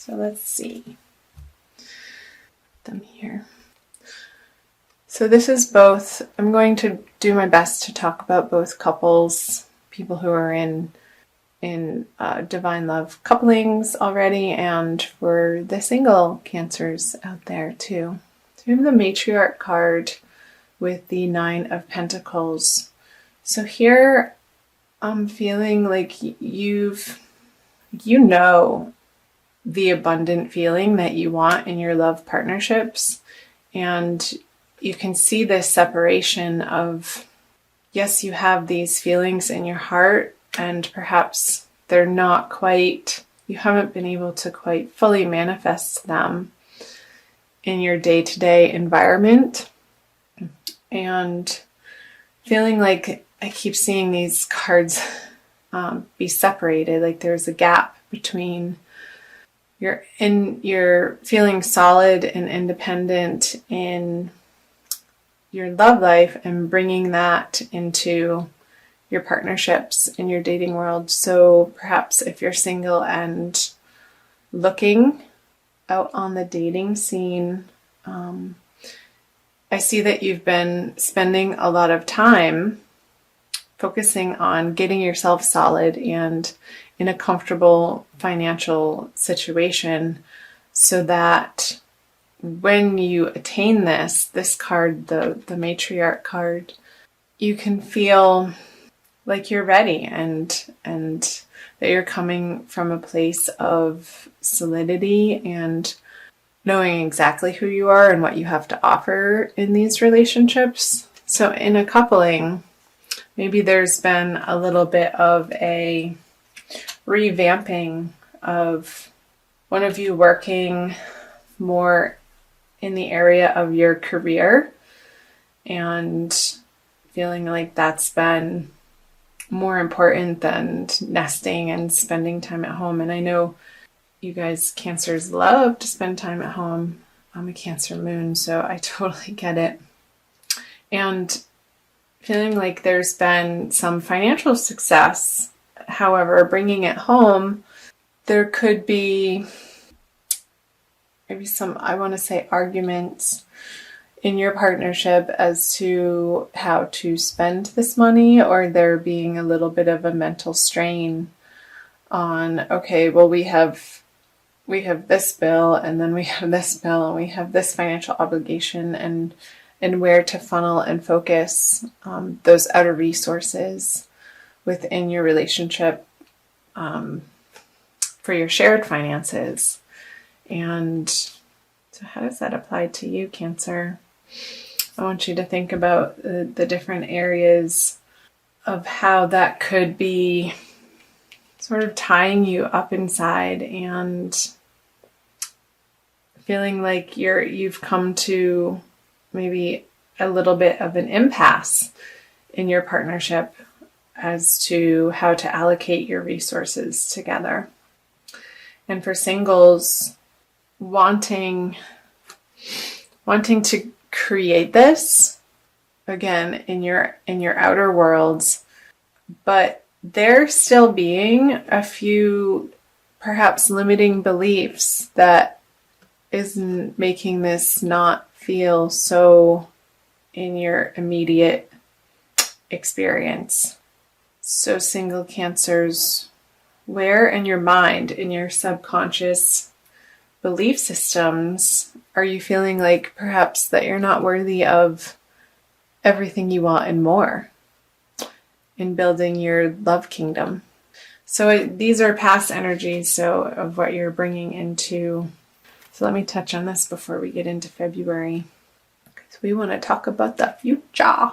So let's see them here. So this is both, I'm going to do my best to talk about both couples, people who are in divine love couplings already, and for the single Cancers out there too. So we have the Matriarch card with the Nine of Pentacles. So here I'm feeling like you know the abundant feeling that you want in your love partnerships, and you can see this separation of, yes, you have these feelings in your heart, and perhaps they're not quite, you haven't been able to quite fully manifest them in your day-to-day environment. And feeling like I keep seeing these cards be separated, like there's a gap between you're feeling solid and independent in your love life and bringing that into your partnerships in your dating world. So perhaps if you're single and looking out on the dating scene, I see that you've been spending a lot of time focusing on getting yourself solid and in a comfortable financial situation, so that when you attain this card, the Matriarch card, you can feel like you're ready and that you're coming from a place of solidity and knowing exactly who you are and what you have to offer in these relationships. So in a coupling, maybe there's been a little bit of a revamping of one of you working more in the area of your career and feeling like that's been more important than nesting and spending time at home. And I know you guys Cancers love to spend time at home. I'm a Cancer moon, so I totally get it. And feeling like there's been some financial success. However, bringing it home, there could be maybe some, I want to say, arguments in your partnership as to how to spend this money, or there being a little bit of a mental strain on, okay, well, we have this bill, and then we have this bill, and we have this financial obligation, and where to funnel and focus those outer resources within your relationship for your shared finances. And so how does that apply to you, Cancer? I want you to think about the different areas of how that could be sort of tying you up inside and feeling like you've come to maybe a little bit of an impasse in your partnership as to how to allocate your resources together. And for singles, wanting to create this again in your outer worlds, but there still being a few perhaps limiting beliefs that isn't making this not feel so in your immediate experience. So single Cancers, where in your mind, in your subconscious belief systems, are you feeling like perhaps that you're not worthy of everything you want and more in building your love kingdom? So these are past energies, so of what you're bringing into. So let me touch on this before we get into February, because we want to talk about the future.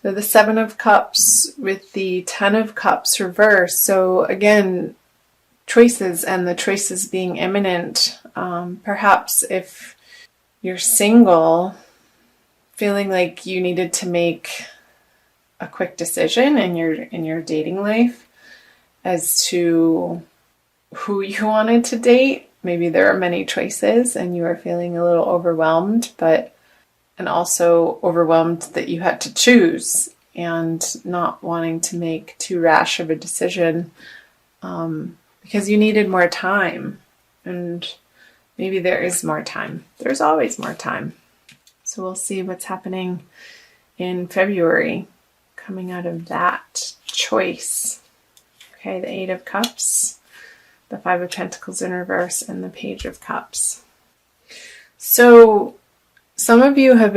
So the Seven of Cups with the Ten of Cups reversed. So again, choices, and the choices being imminent. Perhaps if you're single, feeling like you needed to make a quick decision in your dating life as to who you wanted to date. Maybe there are many choices and you are feeling a little overwhelmed, and also overwhelmed that you had to choose and not wanting to make too rash of a decision because you needed more time And maybe there is more time. There's always more time. So we'll see what's happening in February coming out of that choice. Okay, the Eight of Cups, the Five of Pentacles in reverse, and the Page of Cups. So some of you have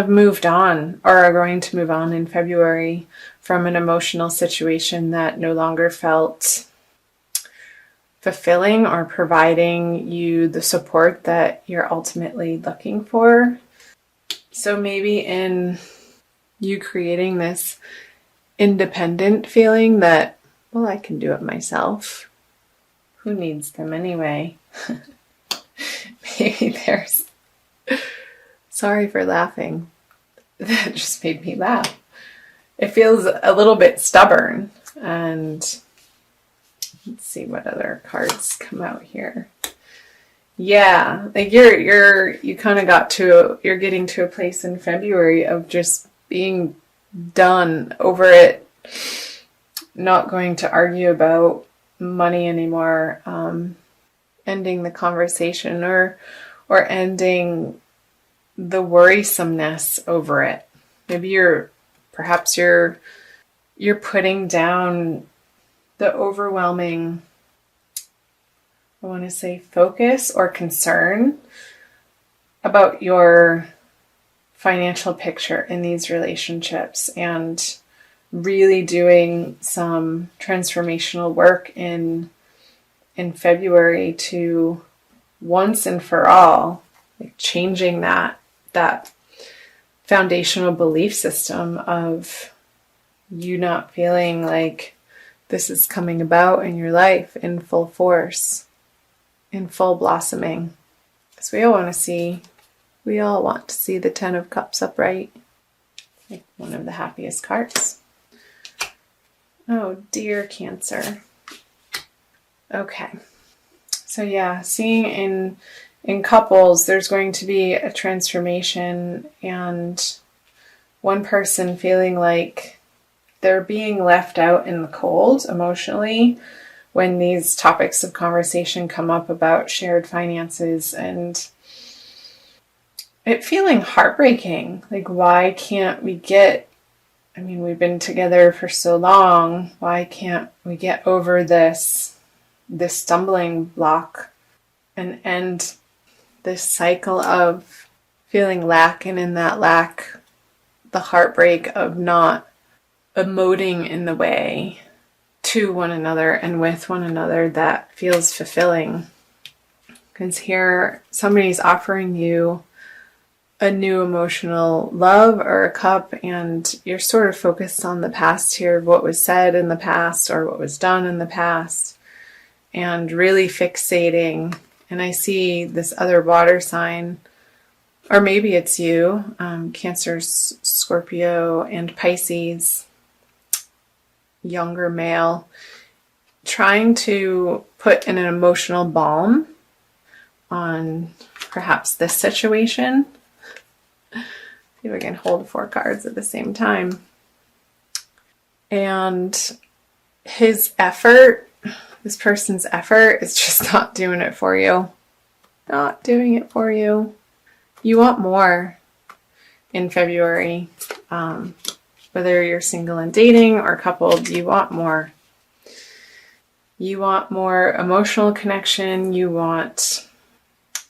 moved on or are going to move on in February from an emotional situation that no longer felt fulfilling or providing you the support that you're ultimately looking for. So maybe in you creating this independent feeling that, well, I can do it myself. Who needs them anyway? Maybe there's... Sorry for laughing. That just made me laugh. It feels a little bit stubborn. And let's see what other cards come out here. Yeah, like you kind of you're getting to a place in February of just being done over it, not going to argue about money anymore, ending the conversation or ending the worrisomeness over it. Maybe perhaps you're putting down the overwhelming, I want to say, focus or concern about your financial picture in these relationships, and really doing some transformational work in February to once and for all, like, changing that foundational belief system of you not feeling like this is coming about in your life in full force, in full blossoming. Because we all want to see the Ten of Cups upright. Like one of the happiest cards. Oh dear, Cancer. Okay. So yeah, seeing in couples, there's going to be a transformation, and one person feeling like they're being left out in the cold emotionally when these topics of conversation come up about shared finances, and it feeling heartbreaking. Like, why can't we we've been together for so long. Why can't we get over this stumbling block and end this cycle of feeling lack, and in that lack, the heartbreak of not emoting in the way to one another and with one another that feels fulfilling. Because here, somebody's offering you a new emotional love or a cup, and you're sort of focused on the past here, of what was said in the past or what was done in the past, and really fixating. And I see this other water sign, or maybe it's you, Cancer, Scorpio, and Pisces, younger male, trying to put an emotional balm on perhaps this situation. See if I can hold 4 cards at the same time. And this person's effort is just not doing it for you. Not doing it for you. You want more in February. Whether you're single and dating or coupled, you want more. You want more emotional connection. You want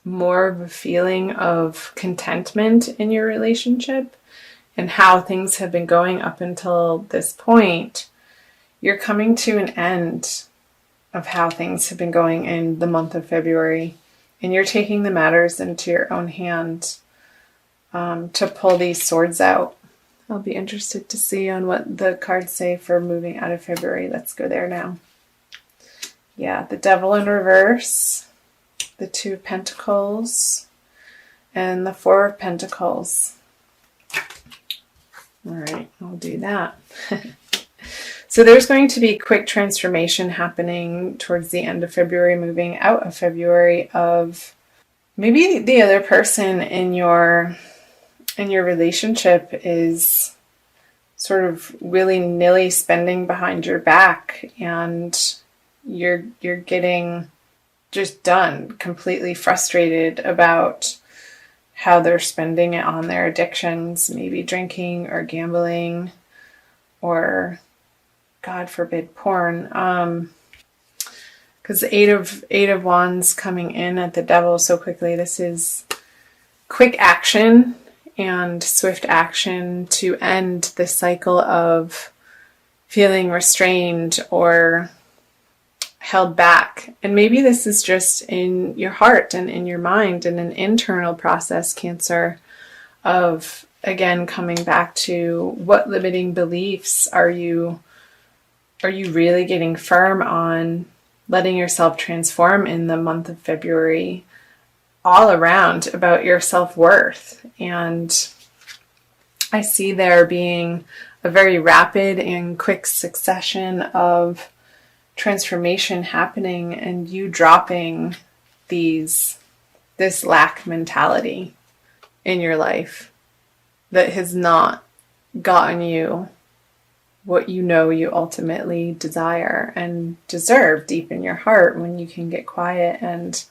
more of a feeling of contentment in your relationship and how things have been going up until this point. You're coming to an end of how things have been going in the month of February, and you're taking the matters into your own hands to pull these swords out. I'll be interested to see on what the cards say for moving out of February. Let's go there now. Yeah, the Devil in reverse, the Two of Pentacles, and the Four of Pentacles. All right, I'll do that. So there's going to be quick transformation happening towards the end of February, moving out of February, of maybe the other person in your relationship is sort of willy-nilly spending behind your back, and you're getting just done, completely frustrated about how they're spending it on their addictions, maybe drinking or gambling or, God forbid, porn. Because the eight of wands coming in at the devil so quickly, this is quick action and swift action to end the cycle of feeling restrained or held back. And maybe this is just in your heart and in your mind, and an internal process, Cancer, of again coming back to what limiting beliefs are you really getting firm on letting yourself transform in the month of February all around about your self-worth. And I see there being a very rapid and quick succession of transformation happening, and you dropping this lack mentality in your life that has not gotten you what you know you ultimately desire and deserve deep in your heart, when you can get quiet and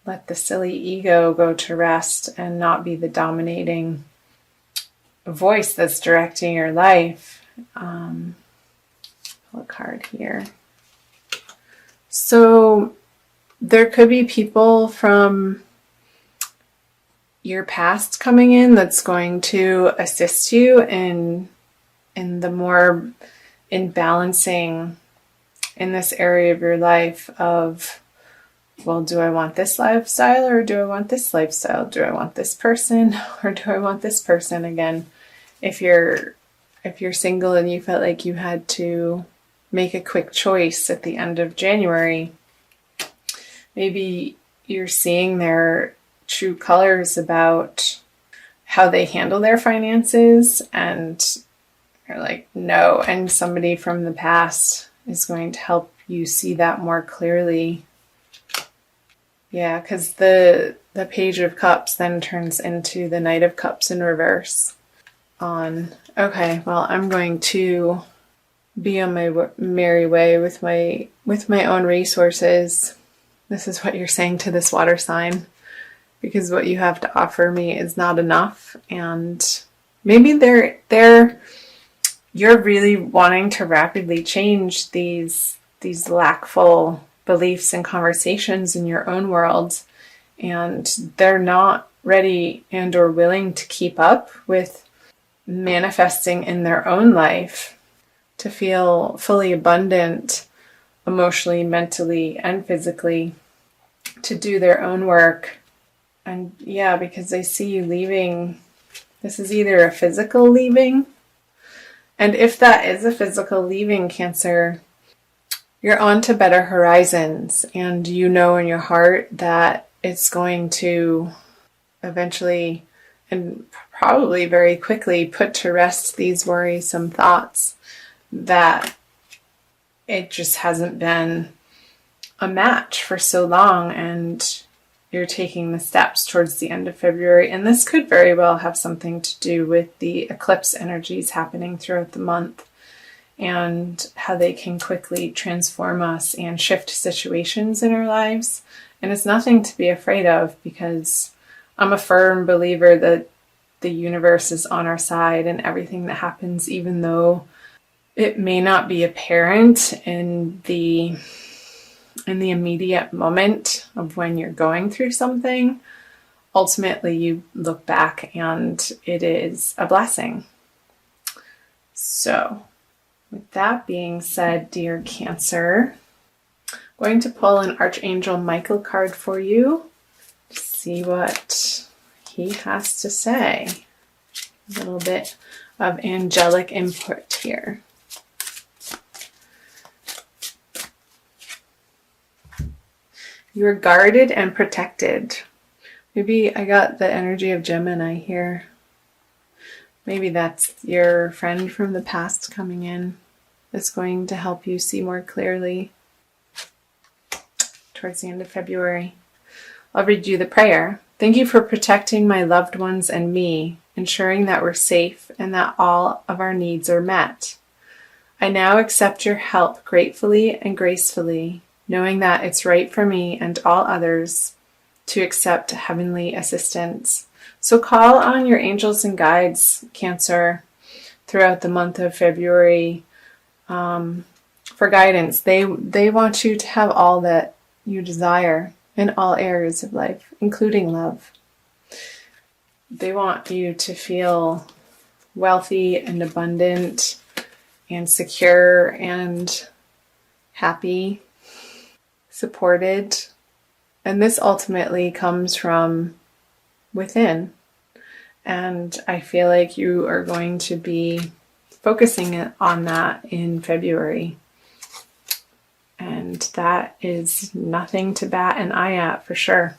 let the silly ego go to rest and not be the dominating voice that's directing your life. Pull a card here. So there could be people from your past coming in that's going to assist you in balancing in this area of your life of, well, do I want this lifestyle or do I want this lifestyle? Do I want this person or do I want this person? Again, if you're single and you felt like you had to make a quick choice at the end of January, maybe you're seeing their true colors about how they handle their finances, and you're like, no. And somebody from the past is going to help you see that more clearly. Yeah, because the Page of Cups then turns into the Knight of Cups in reverse. Okay, well, I'm going to be on my merry way with my own resources. This is what you're saying to this water sign, because what you have to offer me is not enough. And maybe you're really wanting to rapidly change these lackful beliefs and conversations in your own world, and they're not ready and or willing to keep up with manifesting in their own life to feel fully abundant emotionally, mentally, and physically, to do their own work. And yeah, because I see you leaving. This is either a physical leaving, and if that is a physical leaving, Cancer, you're on to better horizons, and you know in your heart that it's going to eventually and probably very quickly put to rest these worrisome thoughts that it just hasn't been a match for so long, and you're taking the steps towards the end of February. And this could very well have something to do with the eclipse energies happening throughout the month, and how they can quickly transform us and shift situations in our lives. And it's nothing to be afraid of, because I'm a firm believer that the universe is on our side, and everything that happens, even though it may not be apparent in the immediate moment of when you're going through something, ultimately you look back and it is a blessing. So, with that being said, dear Cancer, I'm going to pull an Archangel Michael card for you to see what he has to say. A little bit of angelic input here. You are guarded and protected. Maybe I got the energy of Gemini here. Maybe that's your friend from the past coming in. That's going to help you see more clearly towards the end of February. I'll read you the prayer. Thank you for protecting my loved ones and me, ensuring that we're safe and that all of our needs are met. I now accept your help gratefully and gracefully. knowing that it's right for me and all others to accept heavenly assistance. So call on your angels and guides, Cancer, throughout the month of February for guidance. They want you to have all that you desire in all areas of life, including love. They want you to feel wealthy and abundant and secure and happy, supported. And this ultimately comes from within. And I feel like you are going to be focusing on that in February. And that is nothing to bat an eye at for sure.